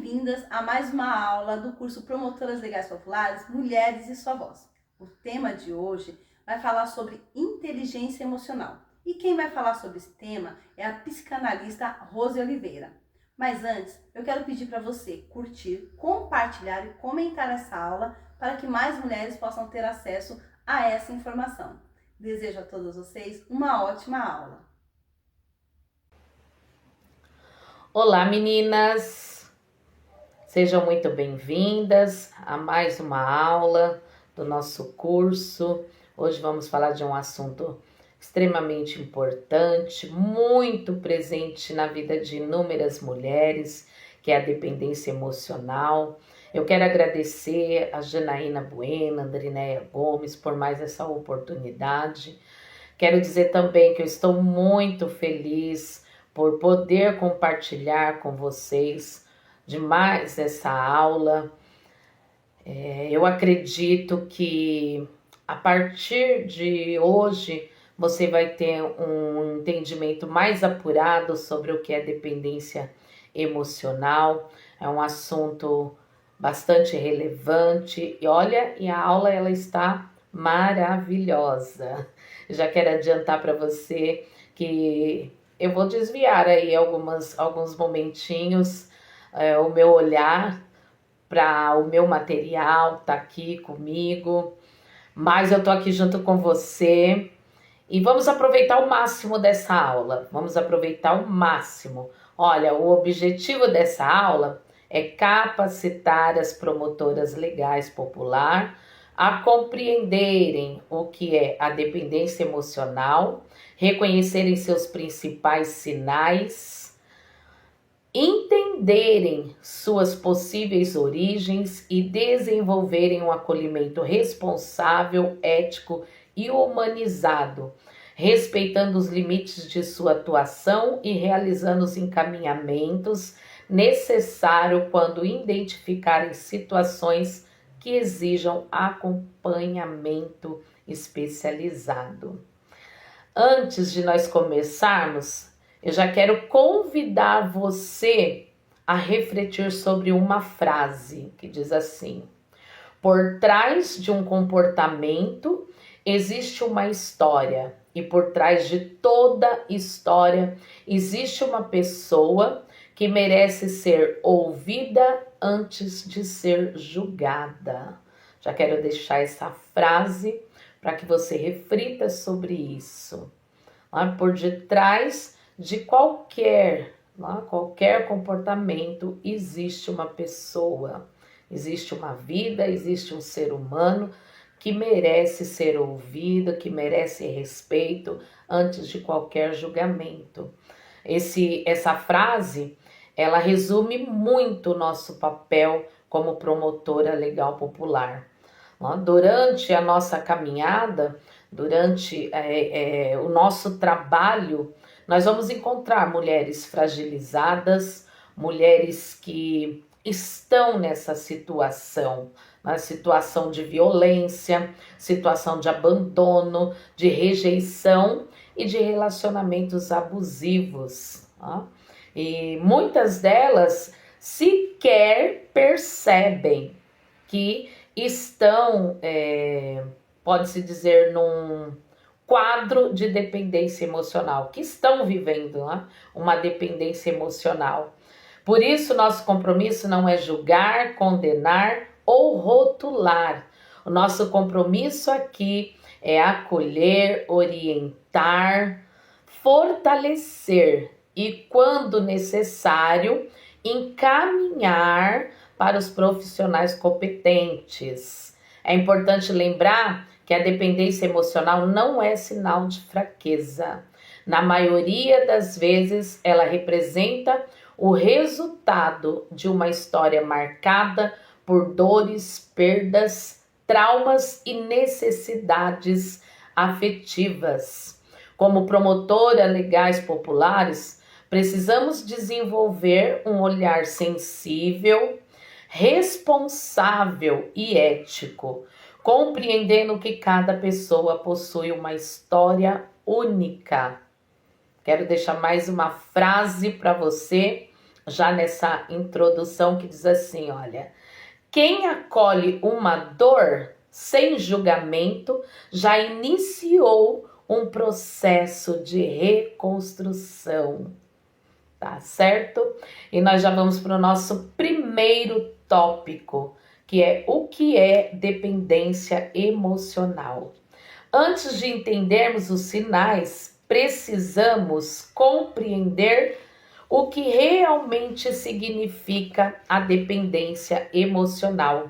bem-vindas a mais uma aula do curso Promotoras Legais Populares, Mulheres e Sua Voz. O tema de hoje vai falar sobre inteligência emocional. E quem vai falar sobre esse tema é a psicanalista Rose Oliveira. Mas antes, eu quero pedir para você curtir, compartilhar e comentar essa aula para que mais mulheres possam ter acesso a essa informação. Desejo a todos vocês uma ótima aula. Olá, meninas! Sejam muito bem-vindas a mais uma aula do nosso curso. Hoje vamos falar de um assunto extremamente importante, muito presente na vida de inúmeras mulheres, que é a dependência emocional. Eu quero agradecer a Janaína Bueno, a Andrinéia Gomes por mais essa oportunidade. Quero dizer também que eu estou muito feliz por poder compartilhar com vocês demais essa aula. Eu acredito que a partir de hoje você vai ter um entendimento mais apurado sobre o que é dependência emocional. É um assunto bastante relevante e olha, e a aula ela está maravilhosa. Já quero adiantar para você que eu vou desviar aí alguns momentinhos, o meu olhar para o meu material, tá aqui comigo, mas eu tô aqui junto com você e vamos aproveitar o máximo dessa aula, vamos aproveitar o máximo. Olha, o objetivo dessa aula é capacitar as promotoras legais popular a compreenderem o que é a dependência emocional, reconhecerem seus principais sinais, entenderem suas possíveis origens e desenvolverem um acolhimento responsável, ético e humanizado, respeitando os limites de sua atuação e realizando os encaminhamentos necessários quando identificarem situações que exijam acompanhamento especializado. Antes de nós começarmos, eu já quero convidar você a refletir sobre uma frase que diz assim: por trás de um comportamento existe uma história, e por trás de toda história existe uma pessoa que merece ser ouvida antes de ser julgada. Já quero deixar essa frase para que você reflita sobre isso. Por detrás de qualquer comportamento existe uma pessoa, existe uma vida, existe um ser humano que merece ser ouvido, que merece respeito antes de qualquer julgamento. Essa frase, ela resume muito o nosso papel como promotora legal popular. Durante a nossa caminhada, durante o nosso trabalho, nós vamos encontrar mulheres fragilizadas, mulheres que estão nessa situação, na situação de violência, situação de abandono, de rejeição e de relacionamentos abusivos. E muitas delas sequer percebem que estão, pode-se dizer, num quadro de dependência emocional, que estão vivendo uma dependência emocional. Por isso, nosso compromisso não é julgar, condenar ou rotular. O nosso compromisso aqui é acolher, orientar, fortalecer e, quando necessário, encaminhar para os profissionais competentes. É importante lembrar que a dependência emocional não é sinal de fraqueza. Na maioria das vezes, ela representa o resultado de uma história marcada por dores, perdas, traumas e necessidades afetivas. Como promotora legais populares, precisamos desenvolver um olhar sensível, responsável e ético, compreendendo que cada pessoa possui uma história única. Quero deixar mais uma frase para você já nessa introdução que diz assim, olha, quem acolhe uma dor sem julgamento já iniciou um processo de reconstrução, tá certo? E nós já vamos para o nosso primeiro tópico, que é o que é dependência emocional. Antes de entendermos os sinais, precisamos compreender o que realmente significa a dependência emocional.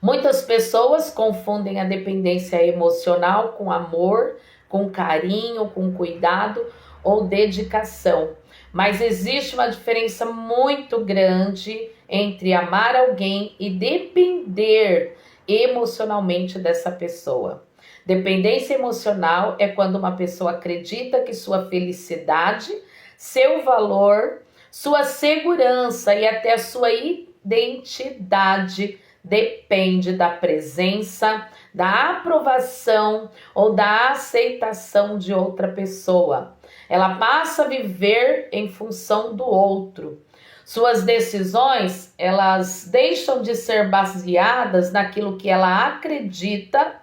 Muitas pessoas confundem a dependência emocional com amor, com carinho, com cuidado ou dedicação. Mas existe uma diferença muito grande entre amar alguém e depender emocionalmente dessa pessoa. Dependência emocional é quando uma pessoa acredita que sua felicidade, seu valor, sua segurança e até a sua identidade depende da presença, da aprovação ou da aceitação de outra pessoa. Ela passa a viver em função do outro. Suas decisões, elas deixam de ser baseadas naquilo que ela acredita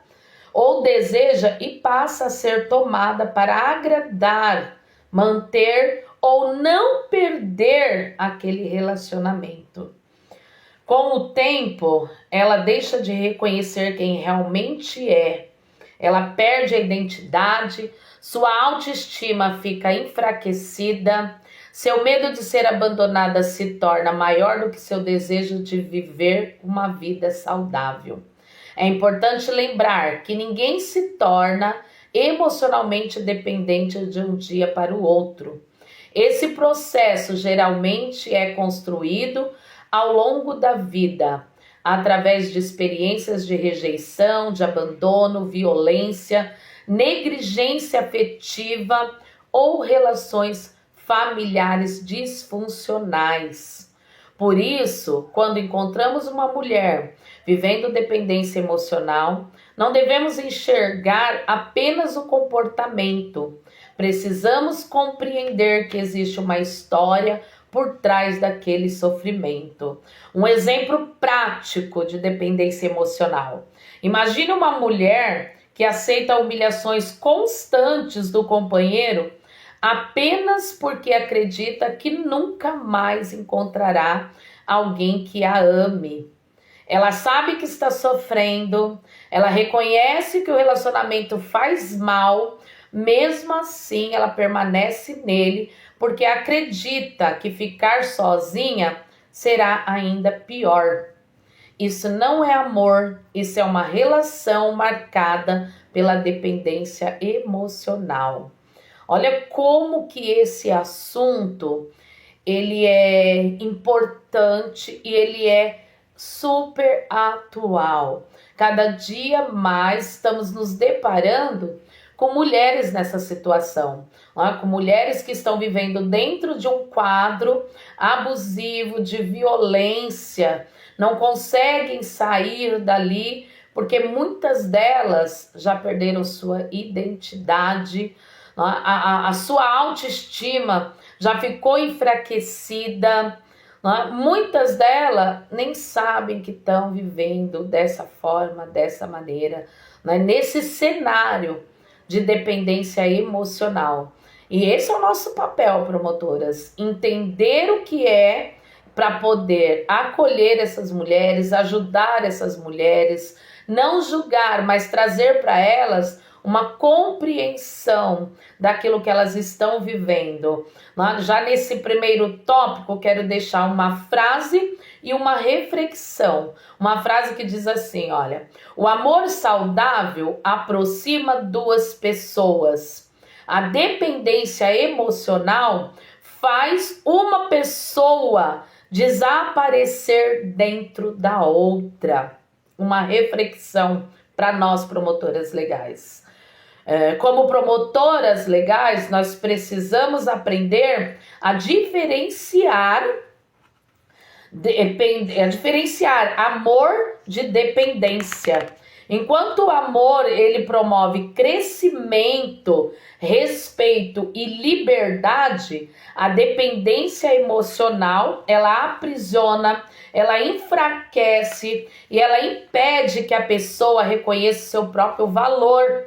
ou deseja e passa a ser tomada para agradar, manter ou não perder aquele relacionamento. Com o tempo, ela deixa de reconhecer quem realmente é. Ela perde a identidade, sua autoestima fica enfraquecida, seu medo de ser abandonada se torna maior do que seu desejo de viver uma vida saudável. É importante lembrar que ninguém se torna emocionalmente dependente de um dia para o outro. Esse processo geralmente é construído ao longo da vida, através de experiências de rejeição, de abandono, violência, negligência afetiva ou relações familiares disfuncionais. Por isso, quando encontramos uma mulher vivendo dependência emocional, não devemos enxergar apenas o comportamento. Precisamos compreender que existe uma história por trás daquele sofrimento. Um exemplo prático de dependência emocional. Imagine uma mulher que aceita humilhações constantes do companheiro apenas porque acredita que nunca mais encontrará alguém que a ame. Ela sabe que está sofrendo, ela reconhece que o relacionamento faz mal, mesmo assim ela permanece nele porque acredita que ficar sozinha será ainda pior. Isso não é amor, isso é uma relação marcada pela dependência emocional. Olha como que esse assunto, ele é importante e ele é super atual. Cada dia mais estamos nos deparando com mulheres nessa situação, com mulheres que estão vivendo dentro de um quadro abusivo, de violência, não conseguem sair dali, porque muitas delas já perderam sua identidade, a sua autoestima já ficou enfraquecida, muitas delas nem sabem que estão vivendo dessa forma, dessa maneira, nesse cenário de dependência emocional. E esse é o nosso papel, promotoras, entender o que é para poder acolher essas mulheres, ajudar essas mulheres, não julgar, mas trazer para elas uma compreensão daquilo que elas estão vivendo. Já nesse primeiro tópico, quero deixar uma frase e uma reflexão. Uma frase que diz assim, olha: o amor saudável aproxima duas pessoas. A dependência emocional faz uma pessoa desaparecer dentro da outra. Uma reflexão para nós, promotoras legais. Como promotoras legais, nós precisamos aprender a diferenciar amor de dependência. Enquanto o amor, ele promove crescimento, respeito e liberdade, a dependência emocional, ela aprisiona, ela enfraquece e ela impede que a pessoa reconheça seu próprio valor.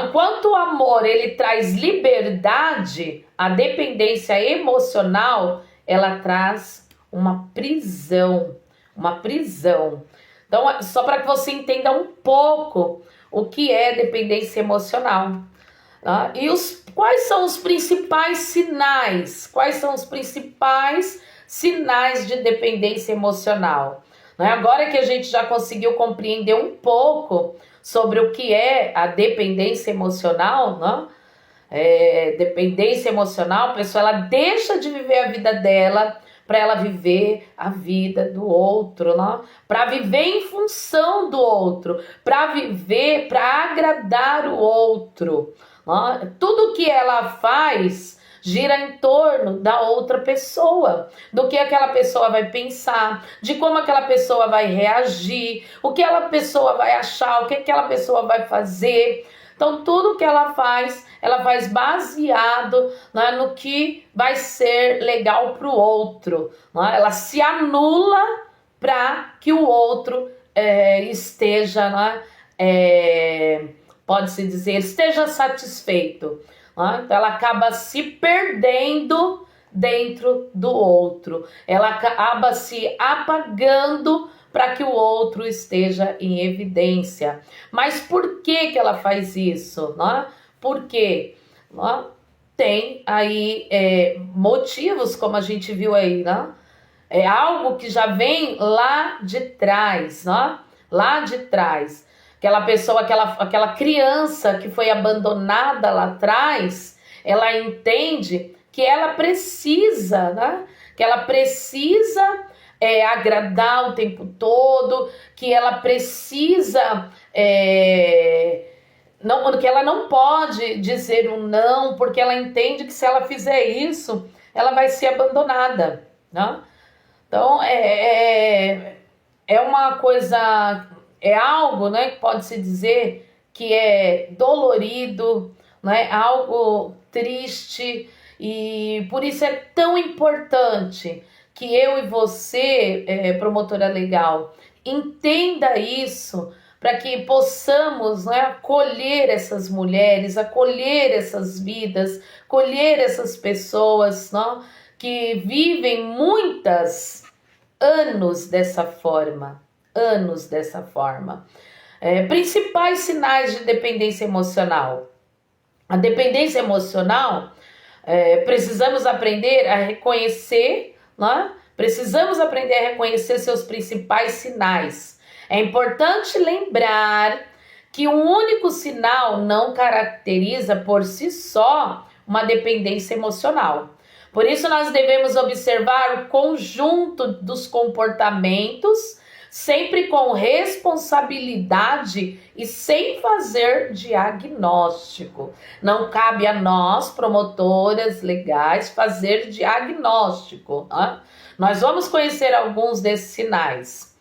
Enquanto o amor, ele traz liberdade, a dependência emocional, ela traz uma prisão, uma prisão. Então, só para que você entenda um pouco o que é dependência emocional. Tá? E quais são os principais sinais? Quais são os principais sinais de dependência emocional? Agora que a gente já conseguiu compreender um pouco sobre o que é a dependência emocional, né? Dependência emocional, a pessoa ela deixa de viver a vida dela para ela viver a vida do outro, né? Para viver em função do outro, para viver, para agradar o outro. Né? Tudo que ela faz gira em torno da outra pessoa, do que aquela pessoa vai pensar, de como aquela pessoa vai reagir, o que aquela pessoa vai achar, o que aquela pessoa vai fazer. Então, tudo que ela faz baseado, né, no que vai ser legal para o outro. Né? Ela se anula para que o outro esteja, né, pode-se dizer, esteja satisfeito. Né? Então, ela acaba se perdendo dentro do outro. Ela acaba se apagando para que o outro esteja em evidência. Mas por que ela faz isso? Né? Porque tem aí motivos, como a gente viu aí, né? É algo que já vem lá de trás, né? Lá de trás. Aquela pessoa, aquela criança que foi abandonada lá atrás, ela entende que ela precisa, né? Que ela precisa agradar o tempo todo, que ela precisa, que ela não pode dizer um não, porque ela entende que se ela fizer isso, ela vai ser abandonada, né? Então, é uma coisa, é algo, né, que pode-se dizer que é dolorido, né, algo triste, e por isso é tão importante que eu e você, promotora legal, entenda isso, para que possamos, né, acolher essas mulheres, acolher essas vidas, acolher essas pessoas, né, que vivem muitos anos dessa forma, principais sinais de dependência emocional. A dependência emocional, precisamos aprender a reconhecer, né? Precisamos aprender a reconhecer seus principais sinais. É importante lembrar que um único sinal não caracteriza por si só uma dependência emocional. Por isso, nós devemos observar o conjunto dos comportamentos, sempre com responsabilidade e sem fazer diagnóstico. Não cabe a nós, promotoras legais, fazer diagnóstico. Né? Nós vamos conhecer alguns desses sinais.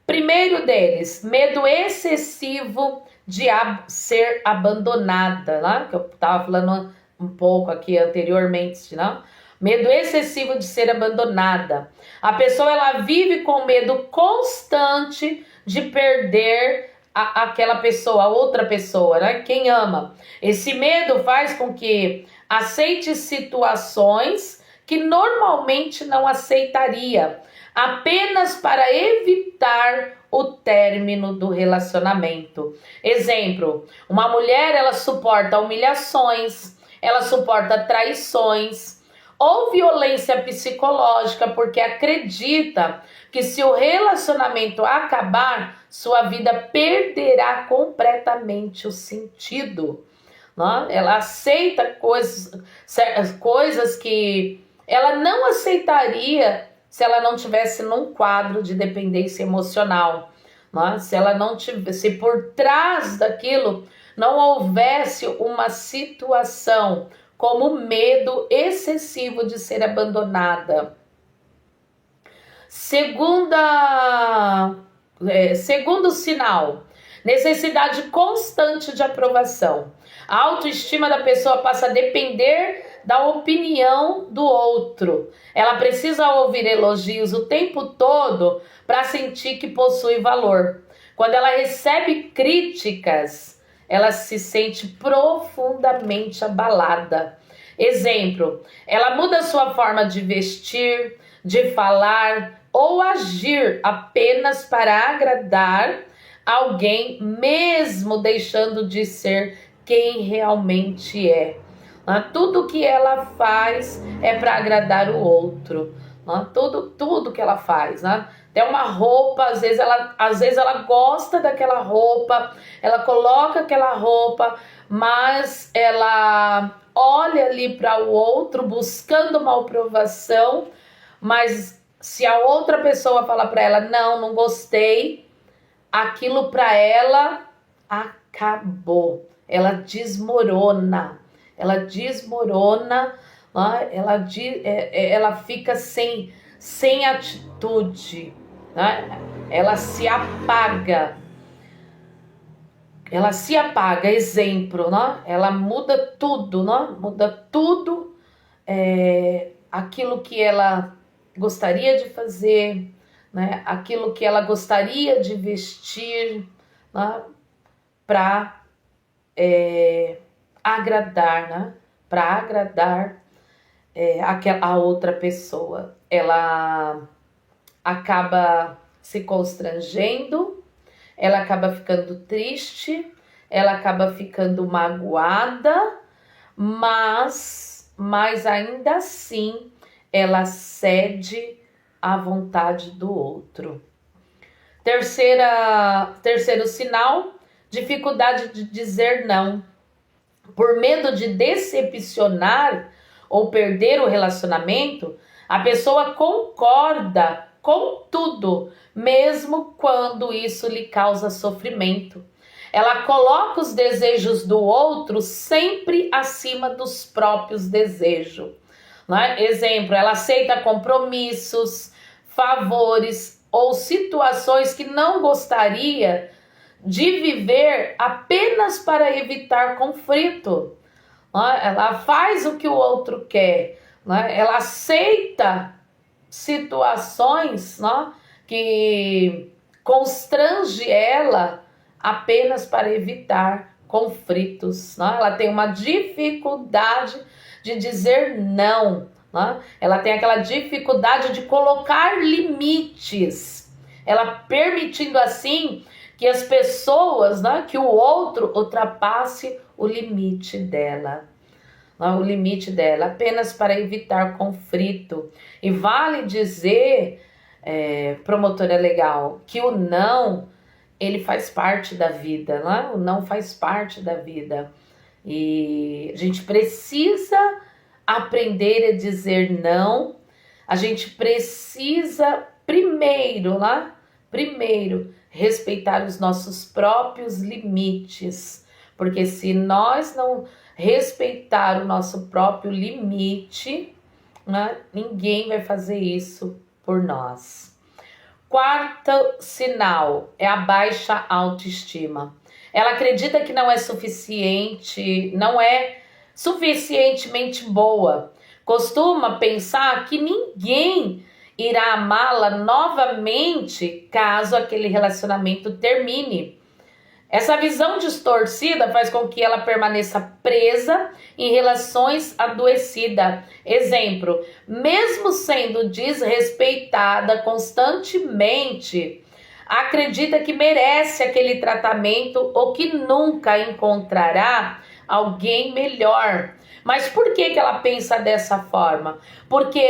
Primeiro deles, medo excessivo de ser abandonada, né? Que eu estava falando um pouco aqui anteriormente, né? Medo excessivo de ser abandonada. A pessoa ela vive com medo constante de perder aquela pessoa, a outra pessoa, né? Quem ama. Esse medo faz com que aceite situações que normalmente não aceitaria, apenas para evitar o término do relacionamento. Exemplo, uma mulher ela suporta humilhações, ela suporta traições ou violência psicológica porque acredita que se o relacionamento acabar, sua vida perderá completamente o sentido. Né? Ela aceita coisas que ela não aceitaria se ela não tivesse num quadro de dependência emocional, né? Se ela não tivesse, se por trás daquilo não houvesse uma situação como medo excessivo de ser abandonada. Segundo sinal, necessidade constante de aprovação. A autoestima da pessoa passa a depender da opinião do outro. Ela precisa ouvir elogios o tempo todo para sentir que possui valor. Quando ela recebe críticas, ela se sente profundamente abalada. Exemplo, ela muda sua forma de vestir, de falar ou agir apenas para agradar alguém, mesmo deixando de ser quem realmente é. Tudo que ela faz é para agradar o outro. Tudo que ela faz. Até uma roupa, às vezes ela gosta daquela roupa, ela coloca aquela roupa, mas ela olha ali para o outro buscando uma aprovação, mas se a outra pessoa falar para ela, não gostei, aquilo para ela acabou. Ela desmorona, ela fica sem atitude, né? Ela se apaga. Exemplo, né? Ela muda tudo, né? Aquilo que ela gostaria de fazer, né? Aquilo que ela gostaria de vestir, né? Para agradar, né? Para agradar a outra pessoa. Ela acaba se constrangendo, ela acaba ficando triste, ela acaba ficando magoada, mas ainda assim ela cede à vontade do outro. Terceiro sinal, dificuldade de dizer não. Por medo de decepcionar ou perder o relacionamento, a pessoa concorda com tudo, mesmo quando isso lhe causa sofrimento. Ela coloca os desejos do outro sempre acima dos próprios desejos. Né? Exemplo, ela aceita compromissos, favores ou situações que não gostaria de viver apenas para evitar conflito. Ela faz o que o outro quer. Ela aceita situações que constrange ela apenas para evitar conflitos. Ela tem uma dificuldade de dizer não. Ela tem aquela dificuldade de colocar limites. Ela permitindo assim que as pessoas, que o outro ultrapasse o limite dela. Apenas para evitar conflito. E vale dizer, promotora legal, que o não, ele faz parte da vida, O não faz parte da vida. E a gente precisa aprender a dizer não. A gente precisa primeiro respeitar os nossos próprios limites, porque se nós não respeitar o nosso próprio limite, ninguém vai fazer isso por nós. Quarto sinal é a baixa autoestima. Ela acredita que não é suficientemente boa. Costuma pensar que ninguém irá amá-la novamente caso aquele relacionamento termine. Essa visão distorcida faz com que ela permaneça presa em relações adoecidas. Exemplo, mesmo sendo desrespeitada constantemente, acredita que merece aquele tratamento ou que nunca encontrará alguém melhor. Mas por que ela pensa dessa forma? Porque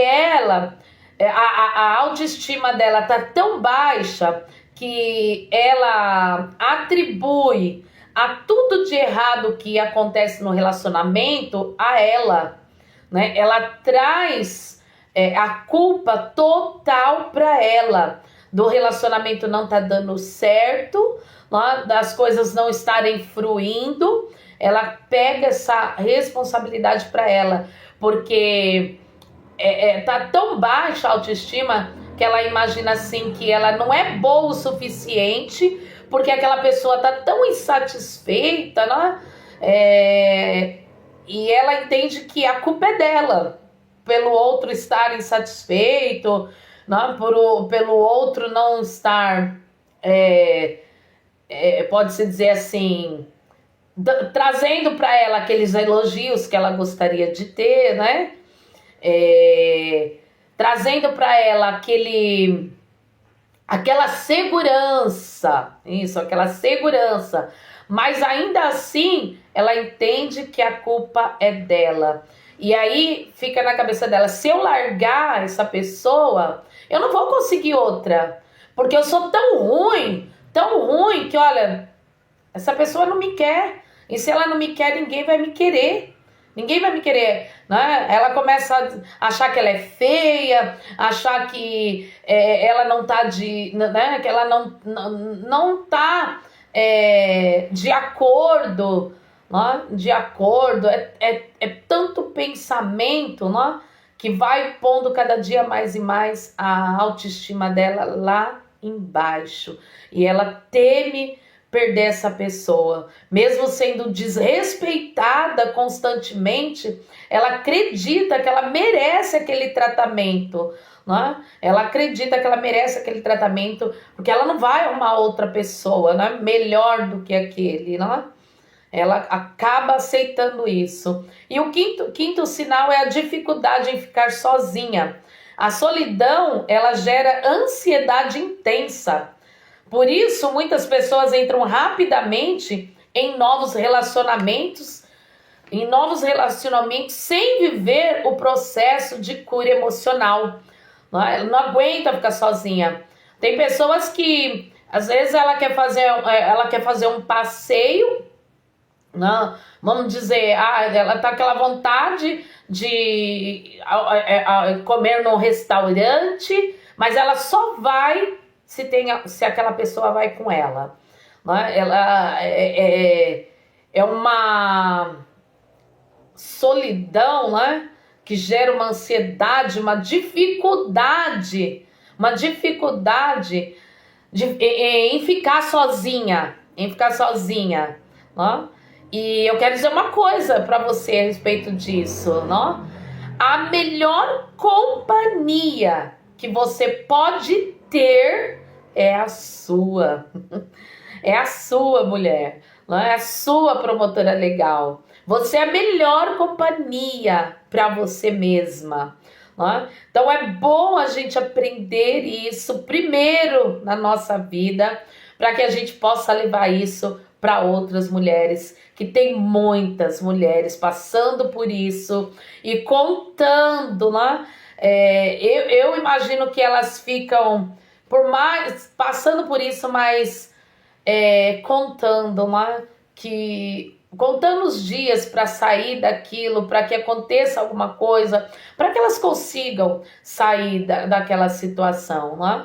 a autoestima dela está tão baixa que ela atribui a tudo de errado que acontece no relacionamento a ela, né? Ela traz a culpa total para ela, do relacionamento não tá dando certo, né? Das coisas não estarem fluindo. Ela pega essa responsabilidade para ela, porque tá tão baixa a autoestima que ela imagina assim que ela não é boa o suficiente porque aquela pessoa tá tão insatisfeita, né? E ela entende que a culpa é dela, pelo outro estar insatisfeito, né? Pelo outro não estar, pode-se dizer assim, trazendo para ela aqueles elogios que ela gostaria de ter, né? Trazendo para ela aquela segurança, aquela segurança, mas ainda assim ela entende que a culpa é dela. E aí fica na cabeça dela, se eu largar essa pessoa, eu não vou conseguir outra, porque eu sou tão ruim que, olha, essa pessoa não me quer, e se ela não me quer, ninguém vai me querer. Ninguém vai me querer, né? Ela começa a achar que ela é feia, achar que ela não tá né? Que ela não tá de acordo, né? De acordo. É tanto pensamento, né? Que vai pondo cada dia mais e mais a autoestima dela lá embaixo. E ela teme perder essa pessoa, mesmo sendo desrespeitada constantemente, ela acredita que ela merece aquele tratamento, né? Ela acredita que ela merece aquele tratamento, porque ela não vai arrumar outra pessoa, né? Melhor do que aquele, né? Ela acaba aceitando isso. E o quinto sinal é a dificuldade em ficar sozinha. A solidão, ela gera ansiedade intensa. Por isso, muitas pessoas entram rapidamente em novos relacionamentos sem viver o processo de cura emocional. Ela não aguenta ficar sozinha. Tem pessoas que, às vezes, ela quer fazer um passeio, né? Vamos dizer, ela tá com aquela vontade de comer num restaurante, mas ela só vai se aquela pessoa vai com ela, né? Ela é uma solidão, né? Que gera uma ansiedade, uma dificuldade em ficar sozinha, né? E eu quero dizer uma coisa para você a respeito disso, né? A melhor companhia que você pode ter é a sua. É a sua mulher, não é a sua promotora legal. Você é a melhor companhia para você mesma. Não é? Então é bom a gente aprender isso primeiro na nossa vida, para que a gente possa levar isso para outras mulheres, que tem muitas mulheres passando por isso e contando, né? Eu imagino que elas ficam passando por isso, mas contando, né? Contando os dias para sair daquilo, para que aconteça alguma coisa, para que elas consigam sair daquela situação, né?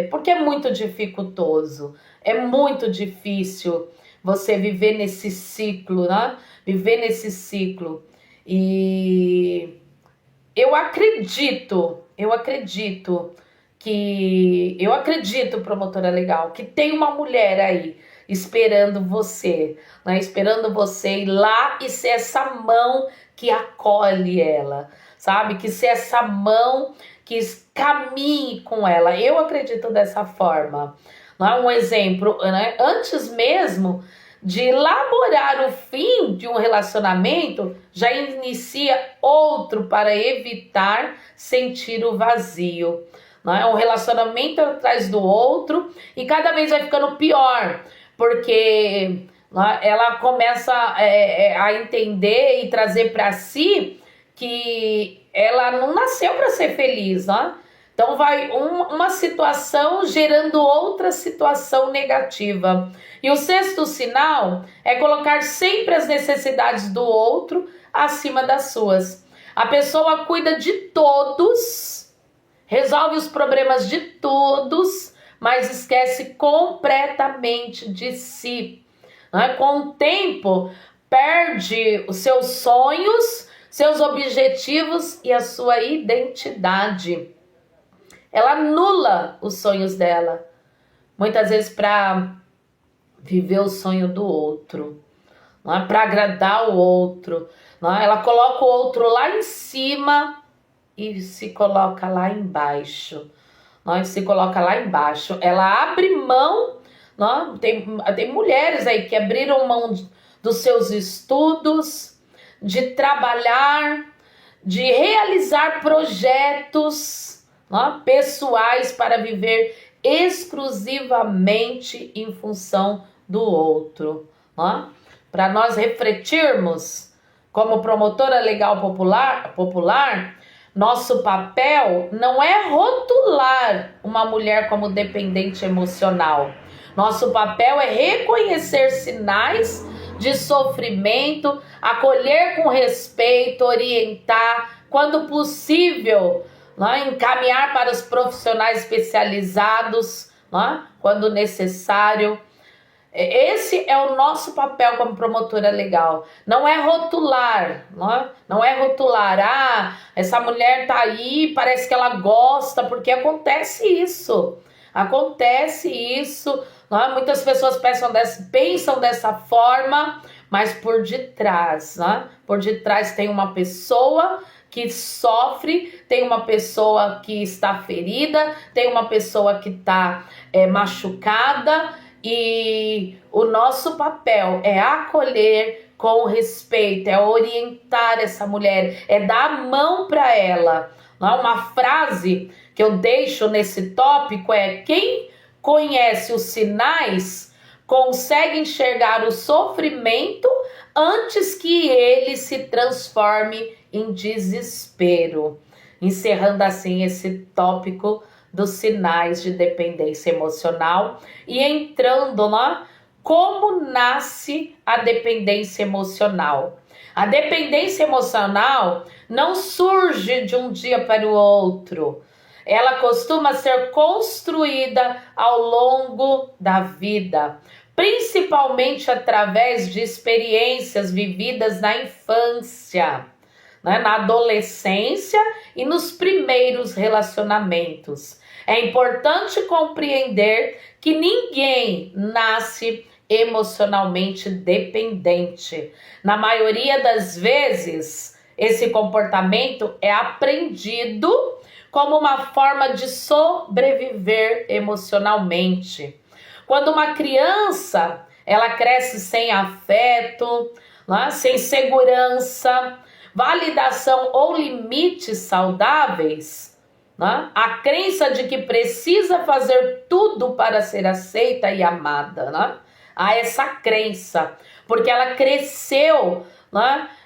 Porque é muito dificultoso, é muito difícil você viver nesse ciclo, né? Viver nesse ciclo. E eu acredito, promotora legal, que tem uma mulher aí esperando você, né? Esperando você ir lá e ser essa mão que acolhe ela, sabe? Que ser essa mão que caminhe com ela. Eu acredito dessa forma. Não é um exemplo, né? Antes mesmo de elaborar o fim de um relacionamento, já inicia outro para evitar sentir o vazio. Não é? Um relacionamento atrás do outro e cada vez vai ficando pior, porque ela começa a entender e trazer para si que ela não nasceu para ser feliz, né? Então vai uma situação gerando outra situação negativa. E o sexto sinal é colocar sempre as necessidades do outro acima das suas. A pessoa cuida de todos, resolve os problemas de todos, mas esquece completamente de si. Com o tempo, perde os seus sonhos, seus objetivos e a sua identidade. Ela anula os sonhos dela, muitas vezes para viver o sonho do outro, não é? Para agradar o outro, não é? Ela coloca o outro lá em cima e se coloca lá embaixo. Não é? Se coloca lá embaixo. Ela abre mão, não é? Tem mulheres aí que abriram mão dos seus estudos, de trabalhar, de realizar projetos, não é? Pessoais para viver exclusivamente em função do outro. Para nós refletirmos, como promotora legal popular, nosso papel não é rotular uma mulher como dependente emocional. Nosso papel é reconhecer sinais de sofrimento, acolher com respeito, orientar, quando possível, encaminhar para os profissionais especializados, quando necessário. Esse é o nosso papel como promotora legal. Não é rotular, não é rotular. Essa mulher tá aí, parece que ela gosta, porque acontece isso. Muitas pessoas pensam dessa forma, mas por detrás, por detrás tem uma pessoa que sofre, tem uma pessoa que está ferida, tem uma pessoa que está machucada. E o nosso papel é acolher com respeito, é orientar essa mulher, é dar a mão para ela. Uma frase que eu deixo nesse tópico é: quem conhece os sinais consegue enxergar o sofrimento antes que ele se transforme em desespero. Encerrando assim esse tópico dos sinais de dependência emocional e entrando lá, como nasce a dependência emocional. A dependência emocional não surge de um dia para o outro. Ela costuma ser construída ao longo da vida, principalmente através de experiências vividas na infância, na adolescência e nos primeiros relacionamentos. É importante compreender que ninguém nasce emocionalmente dependente. Na maioria das vezes, esse comportamento é aprendido como uma forma de sobreviver emocionalmente. Quando uma criança, ela cresce sem afeto, sem segurança, validação ou limites saudáveis, a crença de que precisa fazer tudo para ser aceita e amada, há essa crença, porque ela cresceu,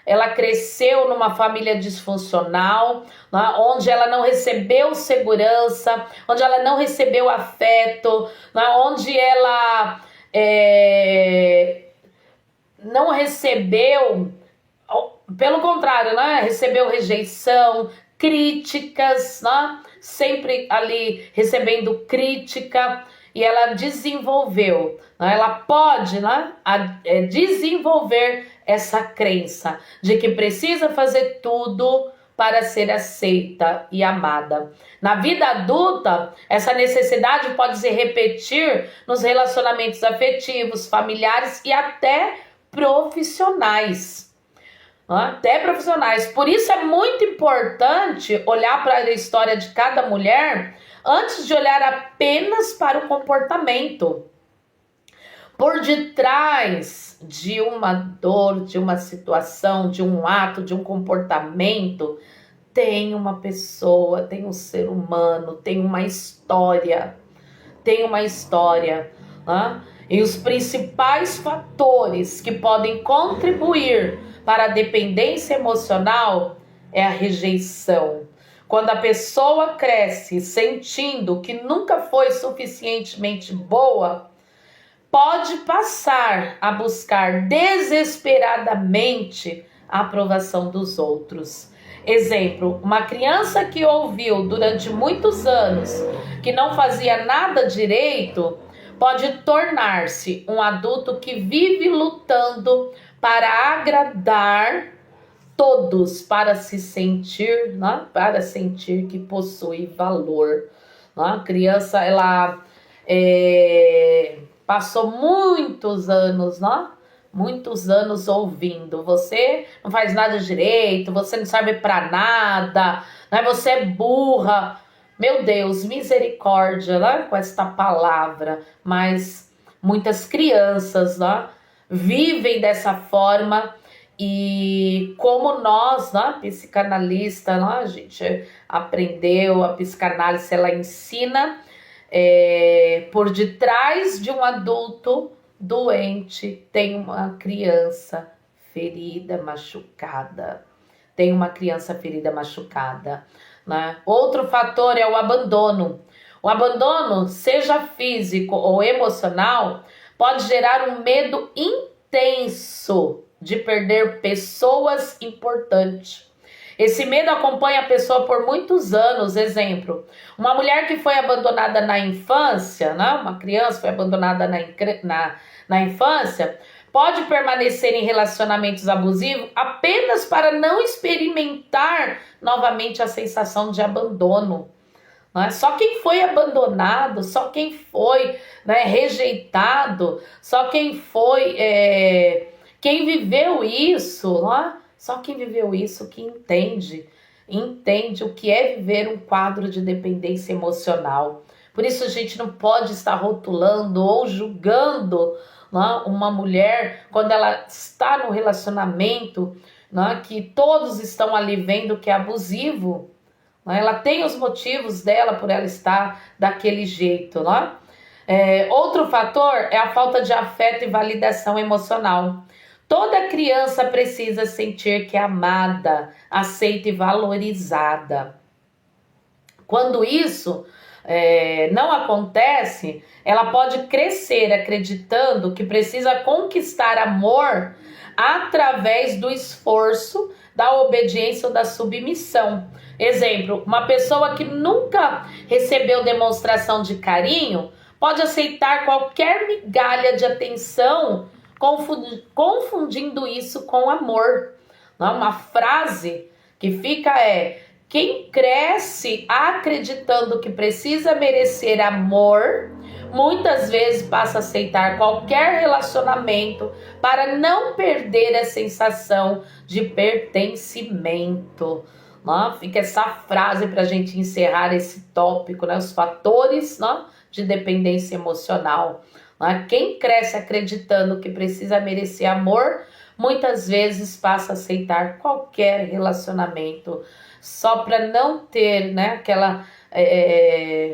ela cresceu numa família disfuncional, onde ela não recebeu segurança, onde ela não recebeu afeto, onde ela não recebeu, pelo contrário, recebeu rejeição, críticas, sempre ali recebendo crítica, e ela desenvolveu, ela pode desenvolver essa crença de que precisa fazer tudo para ser aceita e amada. Na vida adulta, essa necessidade pode se repetir nos relacionamentos afetivos, familiares e até profissionais. Por isso é muito importante olhar para a história de cada mulher antes de olhar apenas para o comportamento. Por detrás de uma dor, de uma situação, de um ato, de um comportamento, tem uma pessoa, tem um ser humano, tem uma história. E os principais fatores que podem contribuir para a dependência emocional é a rejeição. Quando a pessoa cresce sentindo que nunca foi suficientemente boa, pode passar a buscar desesperadamente a aprovação dos outros. Exemplo, uma criança que ouviu durante muitos anos que não fazia nada direito, pode tornar-se um adulto que vive lutando para agradar todos, para se sentir, para sentir que possui valor. A criança, ela passou muitos anos, né? Muitos anos ouvindo: você não faz nada direito, você não serve para nada, né? Você é burra. Meu Deus, misericórdia, né? Com esta palavra. Mas muitas crianças, né, vivem dessa forma. E como nós, né, psicanalista, né, a gente aprendeu, a psicanálise ela ensina por detrás de um adulto doente tem uma criança ferida, machucada. Tem uma criança ferida, machucada, né? Outro fator é o abandono. O abandono, seja físico ou emocional, pode gerar um medo intenso de perder pessoas importantes. Esse medo acompanha a pessoa por muitos anos. Exemplo, uma mulher que foi abandonada na infância, né? Uma criança foi abandonada na infância, pode permanecer em relacionamentos abusivos apenas para não experimentar novamente a sensação de abandono. Né? Só quem foi abandonado, só quem foi, né, rejeitado, só quem foi, quem viveu isso, né? Só quem viveu isso que entende o que é viver um quadro de dependência emocional. Por isso a gente não pode estar rotulando ou julgando, né, uma mulher quando ela está no relacionamento, né, que todos estão ali vendo que é abusivo. Né? Ela tem os motivos dela por ela estar daquele jeito. Né? Outro fator é a falta de afeto e validação emocional. Toda criança precisa sentir que é amada, aceita e valorizada. Quando isso não acontece, ela pode crescer acreditando que precisa conquistar amor através do esforço, da obediência ou da submissão. Exemplo, uma pessoa que nunca recebeu demonstração de carinho pode aceitar qualquer migalha de atenção, confundindo isso com amor. Uma frase que fica quem cresce acreditando que precisa merecer amor, muitas vezes passa a aceitar qualquer relacionamento para não perder a sensação de pertencimento. Fica essa frase para a gente encerrar esse tópico, né? Os fatores, né, de dependência emocional. Quem cresce acreditando que precisa merecer amor, muitas vezes passa a aceitar qualquer relacionamento só para não ter, né,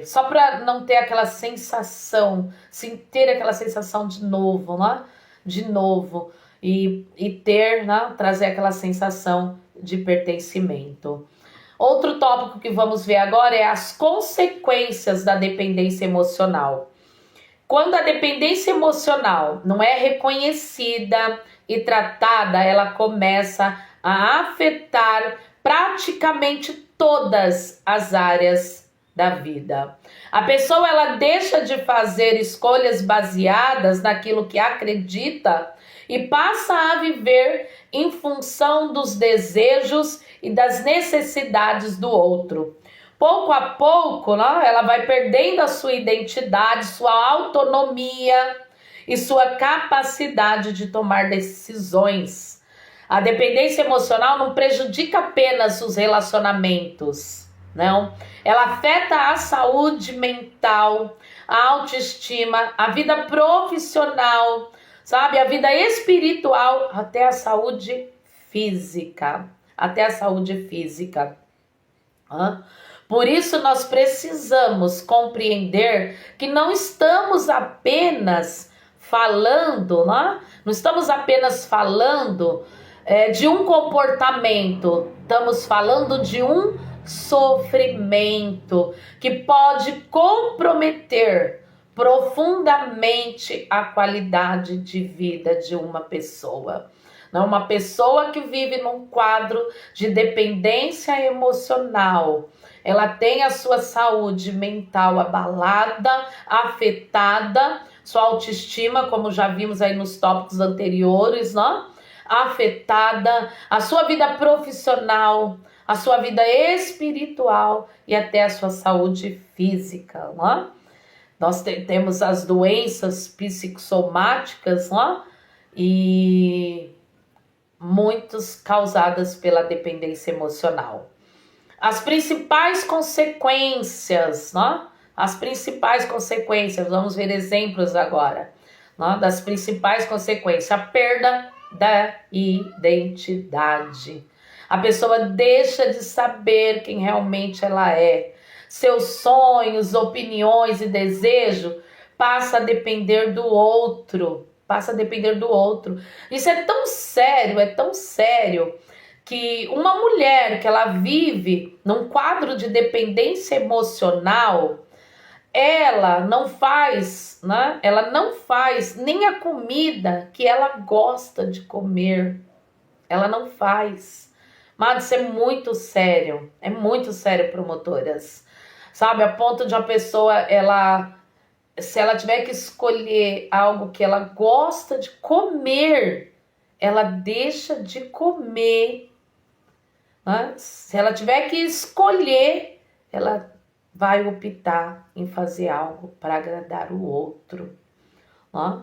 só para não ter aquela sensação, sem ter aquela sensação de novo, né? De novo, e ter, né, trazer aquela sensação de pertencimento. Outro tópico que vamos ver agora é as consequências da dependência emocional. Quando a dependência emocional não é reconhecida e tratada, ela começa a afetar praticamente todas as áreas da vida. A pessoa ela deixa de fazer escolhas baseadas naquilo que acredita e passa a viver em função dos desejos e das necessidades do outro. Pouco a pouco, né, ela vai perdendo a sua identidade, sua autonomia e sua capacidade de tomar decisões. A dependência emocional não prejudica apenas os relacionamentos, não. Ela afeta a saúde mental, a autoestima, a vida profissional, sabe? A vida espiritual, até a saúde física. Até a saúde física. Por isso nós precisamos compreender que não estamos apenas falando, não estamos apenas falando de um comportamento, estamos falando de um sofrimento que pode comprometer profundamente a qualidade de vida de uma pessoa. Uma pessoa que vive num quadro de dependência emocional, ela tem a sua saúde mental abalada, afetada, sua autoestima, como já vimos aí nos tópicos anteriores, né? Afetada, a sua vida profissional, a sua vida espiritual e até a sua saúde física, né? Nós temos as doenças psicossomáticas, né? E muitas causadas pela dependência emocional. As principais consequências, né? As principais consequências, vamos ver exemplos agora, né? Das principais consequências, a perda da identidade. A pessoa deixa de saber quem realmente ela é. Seus sonhos, opiniões e desejo passa a depender do outro. Passa a depender do outro. Isso é tão sério, que uma mulher que ela vive num quadro de dependência emocional, ela não faz, né? Ela não faz nem a comida que ela gosta de comer. Ela não faz. Mas isso é muito sério, promotoras. Sabe, a ponto de uma pessoa, se ela tiver que escolher algo que ela gosta de comer, ela deixa de comer. Né? Se ela tiver que escolher, ela vai optar em fazer algo para agradar o outro. Né?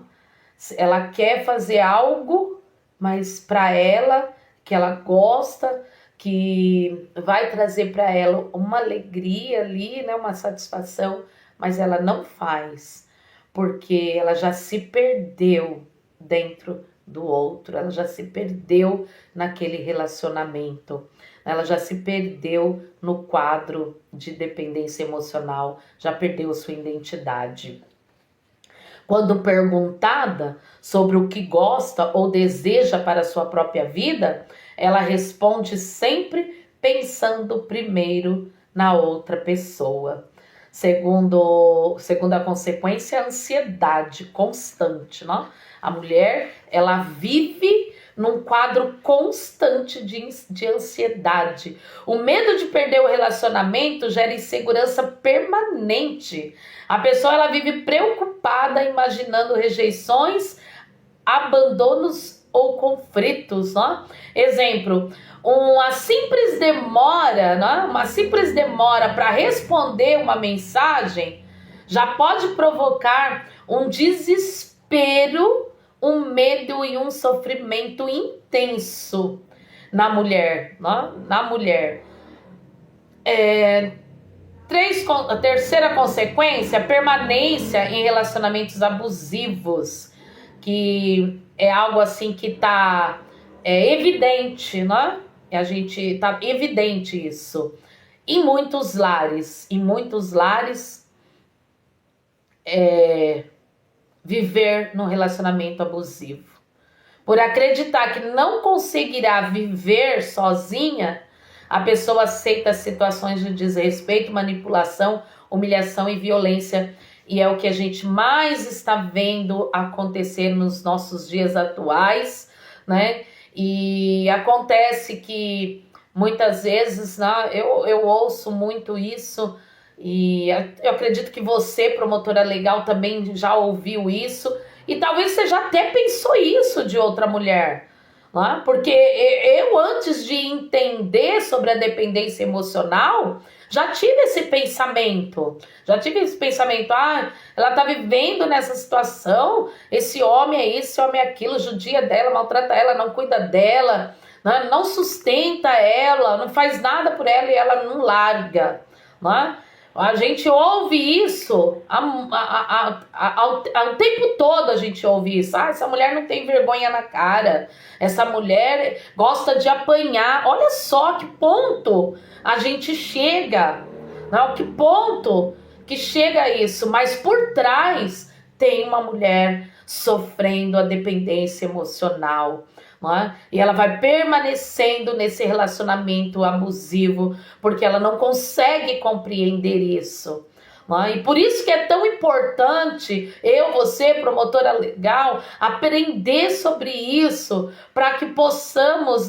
Ela quer fazer algo, mas para ela, que ela gosta, que vai trazer para ela uma alegria ali, né, uma satisfação, mas ela não faz, porque ela já se perdeu dentro do outro, ela já se perdeu naquele relacionamento, ela já se perdeu no quadro de dependência emocional, já perdeu sua identidade. Quando perguntada sobre o que gosta ou deseja para a sua própria vida, ela responde sempre pensando primeiro na outra pessoa. Segundo a consequência, a ansiedade constante, né? A mulher, ela vive num quadro constante de ansiedade. O medo de perder o relacionamento gera insegurança permanente. A pessoa, ela vive preocupada, imaginando rejeições, abandonos ou conflitos, né? Exemplo, uma simples demora, né? Uma simples demora para responder uma mensagem já pode provocar um desespero, um medo e um sofrimento intenso na mulher, né? Na mulher. A terceira consequência, permanência em relacionamentos abusivos, que é algo assim que tá evidente, né? A gente tá evidente isso. Em muitos lares, viver num relacionamento abusivo. Por acreditar que não conseguirá viver sozinha, a pessoa aceita situações de desrespeito, manipulação, humilhação e violência. E é o que a gente mais está vendo acontecer nos nossos dias atuais, né? E acontece que muitas vezes, né, eu ouço muito isso, e eu acredito que você, promotora legal, também já ouviu isso, e talvez você já até pensou isso de outra mulher, né? Porque eu, antes de entender sobre a dependência emocional, já tive esse pensamento, ela tá vivendo nessa situação, esse homem é isso, esse homem é aquilo, judia dela, maltrata ela, não cuida dela, né? Não sustenta ela, não faz nada por ela e ela não larga, né? A gente ouve isso o tempo todo, a gente ouve isso. Essa mulher não tem vergonha na cara, essa mulher gosta de apanhar. Olha só que ponto a gente chega, não? Que ponto que chega isso, mas por trás tem uma mulher sofrendo a dependência emocional. E ela vai permanecendo nesse relacionamento abusivo porque ela não consegue compreender isso. E por isso que é tão importante você, promotora legal, aprender sobre isso, para que possamos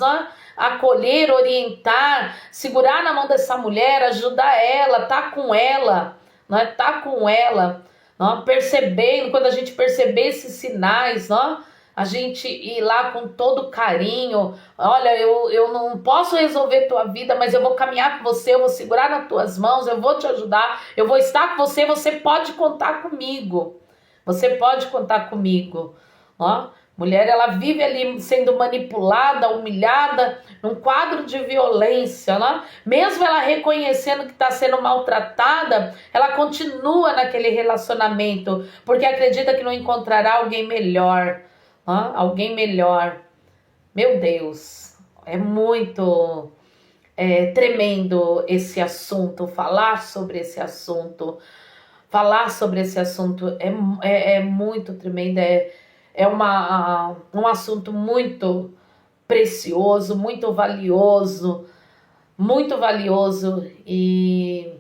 acolher, orientar, segurar na mão dessa mulher, ajudar ela, tá com ela, percebendo, quando a gente perceber esses sinais, A gente ir lá com todo carinho, olha, eu não posso resolver tua vida, mas eu vou caminhar com você, eu vou segurar nas tuas mãos, eu vou te ajudar, eu vou estar com você, você pode contar comigo. Você pode contar comigo. Ó, mulher, ela vive ali sendo manipulada, humilhada, num quadro de violência, né? Mesmo ela reconhecendo que está sendo maltratada, ela continua naquele relacionamento, porque acredita que não encontrará alguém melhor. Alguém melhor. Meu Deus, é muito tremendo esse assunto, falar sobre esse assunto. Falar sobre esse assunto é muito tremendo, um assunto muito precioso, muito valioso, e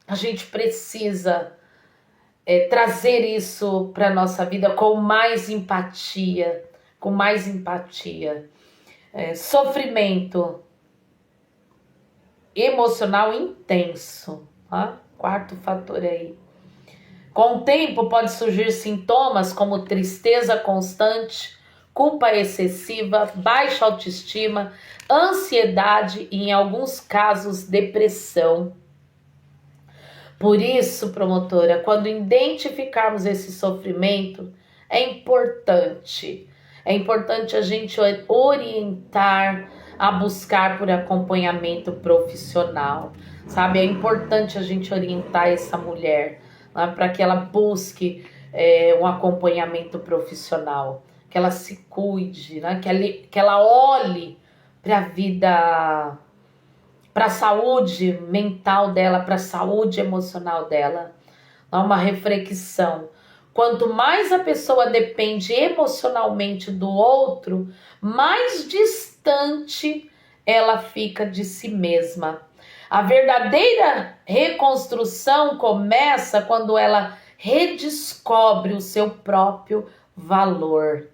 a gente precisa trazer isso para a nossa vida com mais empatia, sofrimento emocional intenso, tá? Quarto fator aí. Com o tempo pode surgir sintomas como tristeza constante, culpa excessiva, baixa autoestima, ansiedade e, em alguns casos, depressão. Por isso, promotora, quando identificarmos esse sofrimento, é importante a gente orientar a buscar por acompanhamento profissional, sabe? É importante a gente orientar essa mulher, né, para que ela busque um acompanhamento profissional, que ela se cuide, né, que ela olhe para a vida, para a saúde mental dela, para a saúde emocional dela. Uma reflexão. Quanto mais a pessoa depende emocionalmente do outro, mais distante ela fica de si mesma. A verdadeira reconstrução começa quando ela redescobre o seu próprio valor.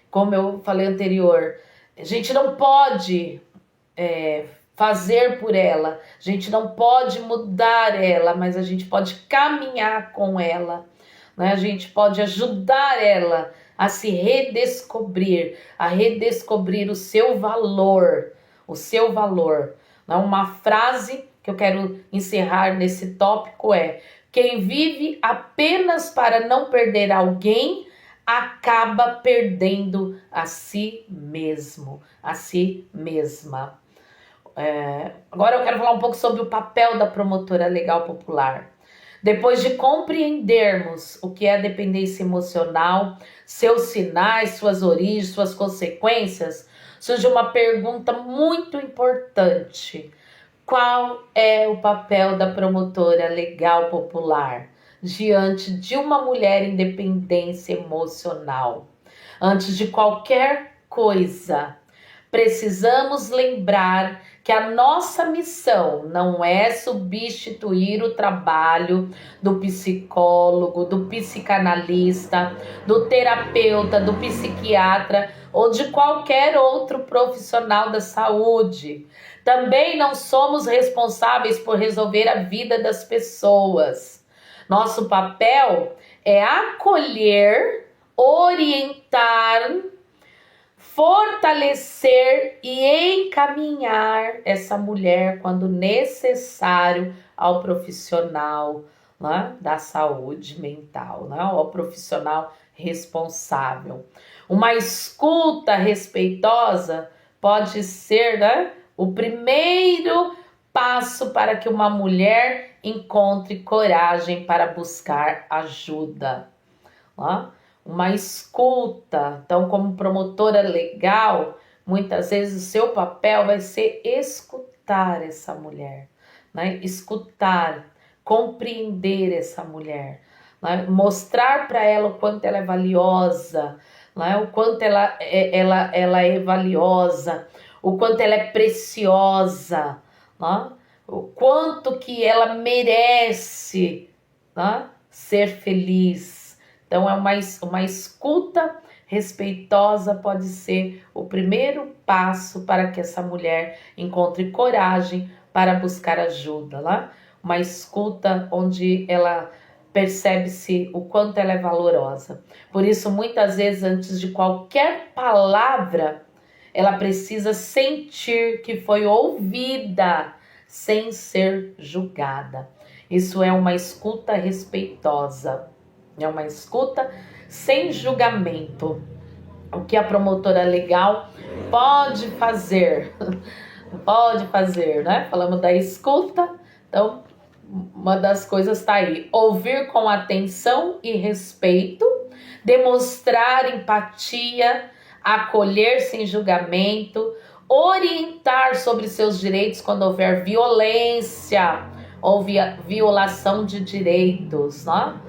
Como eu falei anterior, a gente não pode fazer por ela, a gente não pode mudar ela, mas a gente pode caminhar com ela, né? A gente pode ajudar ela a se redescobrir, a redescobrir o seu valor, Uma frase que eu quero encerrar nesse tópico é: quem vive apenas para não perder alguém, acaba perdendo a si mesmo, a si mesma. Agora eu quero falar um pouco sobre o papel da promotora legal popular. Depois de compreendermos o que é a dependência emocional, seus sinais, suas origens, suas consequências, surge uma pergunta muito importante: qual é o papel da promotora legal popular diante de uma mulher em dependência emocional? Antes de qualquer coisa, precisamos lembrar que a nossa missão não é substituir o trabalho do psicólogo, do psicanalista, do terapeuta, do psiquiatra ou de qualquer outro profissional da saúde. Também não somos responsáveis por resolver a vida das pessoas. Nosso papel é acolher, orientar, fortalecer e encaminhar essa mulher quando necessário ao profissional, né, da saúde mental, né, ao profissional responsável. Uma escuta respeitosa pode ser, né, o primeiro passo para que uma mulher encontre coragem para buscar ajuda. Uma escuta. Então, como promotora legal, muitas vezes o seu papel vai ser escutar essa mulher, né? Escutar, compreender essa mulher, né? Mostrar para ela o quanto ela é valiosa, né? O quanto ela é valiosa, o quanto ela é preciosa, né? O quanto que ela merece, né, ser feliz. Então, uma escuta respeitosa pode ser o primeiro passo para que essa mulher encontre coragem para buscar ajuda, Uma escuta onde ela percebe-se o quanto ela é valorosa. Por isso, muitas vezes, antes de qualquer palavra, ela precisa sentir que foi ouvida, sem ser julgada. Isso é uma escuta respeitosa, é uma escuta sem julgamento. O que a promotora legal pode fazer, né? Falamos da escuta, então uma das coisas está aí: ouvir com atenção e respeito, demonstrar empatia, acolher sem julgamento, orientar sobre seus direitos quando houver violência ou violação de direitos, né?